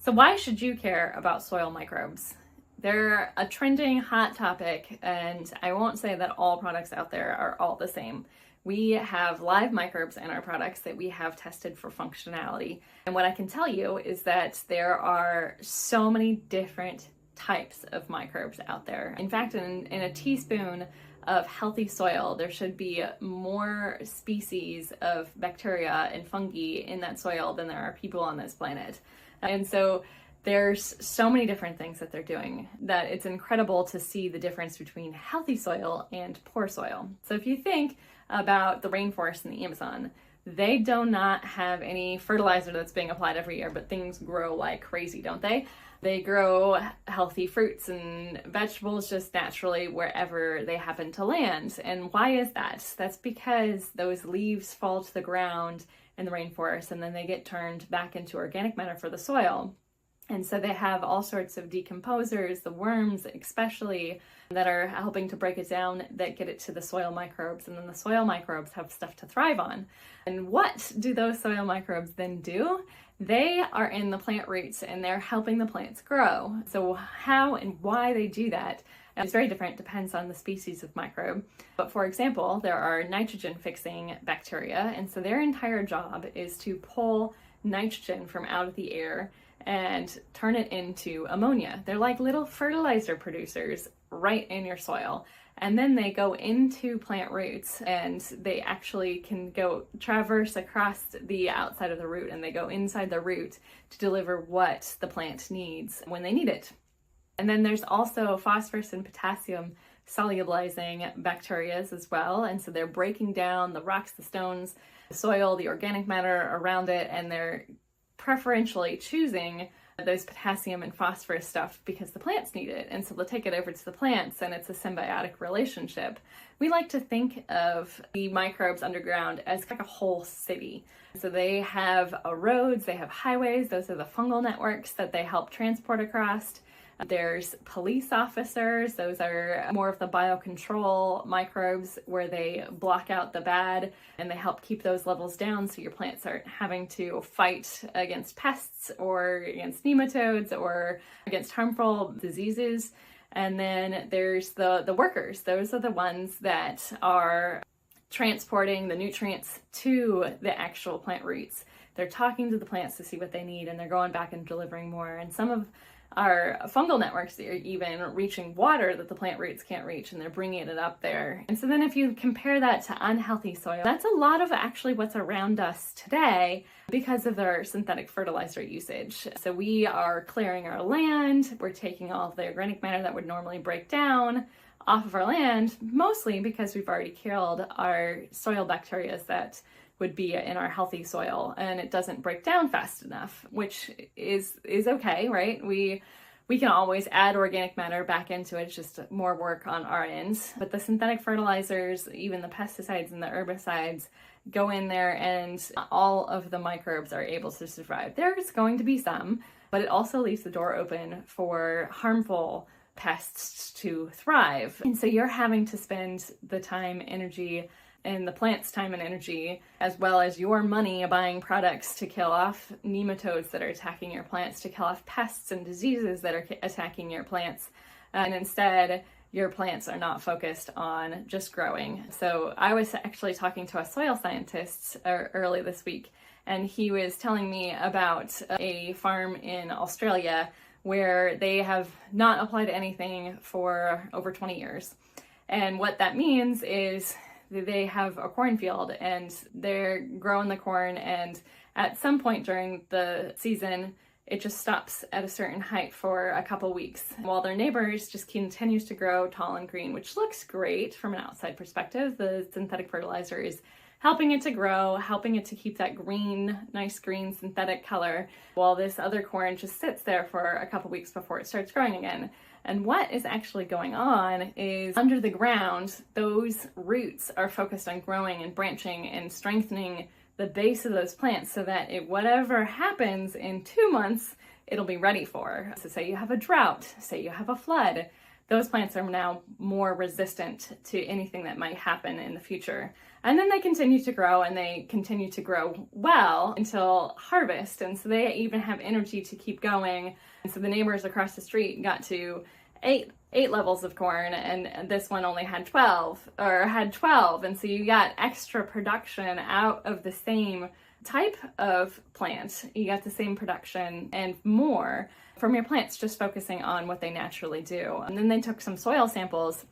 So why should you care about soil microbes? They're a trending hot topic, and I won't say that all products out there are all the same. We have live microbes in our products that we have tested for functionality. And what I can tell you is that there are so many different types of microbes out there. In fact, in a teaspoon of healthy soil, there should be more species of bacteria and fungi in that soil than there are people on this planet. And so there's so many different things that they're doing that it's incredible to see the difference between healthy soil and poor soil. So if you think about the rainforest in the Amazon, they do not have any fertilizer that's being applied every year, but things grow like crazy, don't they? They grow healthy fruits and vegetables just naturally wherever they happen to land. And why is that? That's because those leaves fall to the ground in the rainforest and then they get turned back into organic matter for the soil. And so they have all sorts of decomposers, the worms especially, that are helping to break it down, that get it to the soil microbes, and then the soil microbes have stuff to thrive on. And what do those soil microbes then do? They are in the plant roots and they're helping the plants grow. So how and why they do that is very different, depends on the species of microbe. But for example, there are nitrogen fixing bacteria, and so their entire job is to pull nitrogen from out of the air and turn it into ammonia. They're like little fertilizer producers right in your soil. And then they go into plant roots and they actually can go traverse across the outside of the root and they go inside the root to deliver what the plant needs when they need it. And then there's also phosphorus and potassium solubilizing bacteria as well. And so they're breaking down the rocks, the stones, the soil, the organic matter around it, and they're preferentially choosing those potassium and phosphorus stuff because the plants need it. And so they'll take it over to the plants and it's a symbiotic relationship. We like to think of the microbes underground as like a whole city. So they have roads, they have highways, those are the fungal networks that they help transport across. There's police officers, those are more of the biocontrol microbes where they block out the bad and they help keep those levels down so your plants aren't having to fight against pests or against nematodes or against harmful diseases. And then there's the workers, those are the ones that are transporting the nutrients to the actual plant roots. They're talking to the plants to see what they need and they're going back and delivering more. And some of our fungal networks are even reaching water that the plant roots can't reach and they're bringing it up there. And so then if you compare that to unhealthy soil, that's a lot of actually what's around us today because of our synthetic fertilizer usage. So we are clearing our land, we're taking all of the organic matter that would normally break down off of our land, mostly because we've already killed our soil bacteria that would be in our healthy soil, and it doesn't break down fast enough, which is okay, right? We can always add organic matter back into it, it's just more work on our ends. But the synthetic fertilizers, even the pesticides and the herbicides, go in there and all of the microbes are able to survive. There's going to be some, but it also leaves the door open for harmful pests to thrive. And so you're having to spend the time, energy, and the plant's time and energy, as well as your money buying products to kill off nematodes that are attacking your plants, to kill off pests and diseases that are attacking your plants. And instead, your plants are not focused on just growing. So I was actually talking to a soil scientist early this week, and he was telling me about a farm in Australia where they have not applied anything for over 20 years. And what that means is they have a cornfield and they're growing the corn, and at some point during the season it just stops at a certain height for a couple weeks while their neighbors just continues to grow tall and green, which looks great from an outside perspective. The synthetic fertilizer is helping it to grow, helping it to keep that green, nice green synthetic color, while this other corn just sits there for a couple weeks before it starts growing again. And what is actually going on is under the ground, those roots are focused on growing and branching and strengthening the base of those plants so that whatever happens in 2 months, it'll be ready for. So say you have a drought, say you have a flood, those plants are now more resistant to anything that might happen in the future. And then they continue to grow, and they continue to grow well until harvest. And so they even have energy to keep going. And so the neighbors across the street got to eight levels of corn, and this one only had 12. And so you got extra production out of the same type of plant. You got the same production and more from your plants, just focusing on what they naturally do. And then they took some soil samples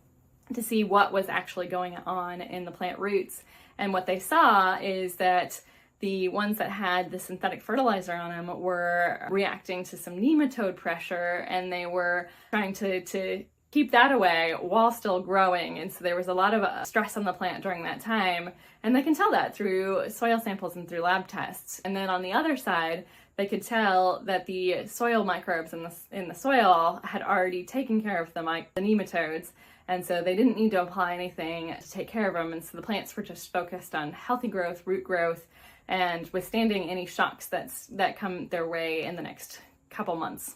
to see what was actually going on in the plant roots. And what they saw is that the ones that had the synthetic fertilizer on them were reacting to some nematode pressure, and they were trying to keep that away while still growing. And so there was a lot of stress on the plant during that time. And they can tell that through soil samples and through lab tests. And then on the other side, they could tell that the soil microbes in the soil had already taken care of the nematodes. And so they didn't need to apply anything to take care of them. And so the plants were just focused on healthy growth, root growth, and withstanding any shocks that come their way in the next couple months.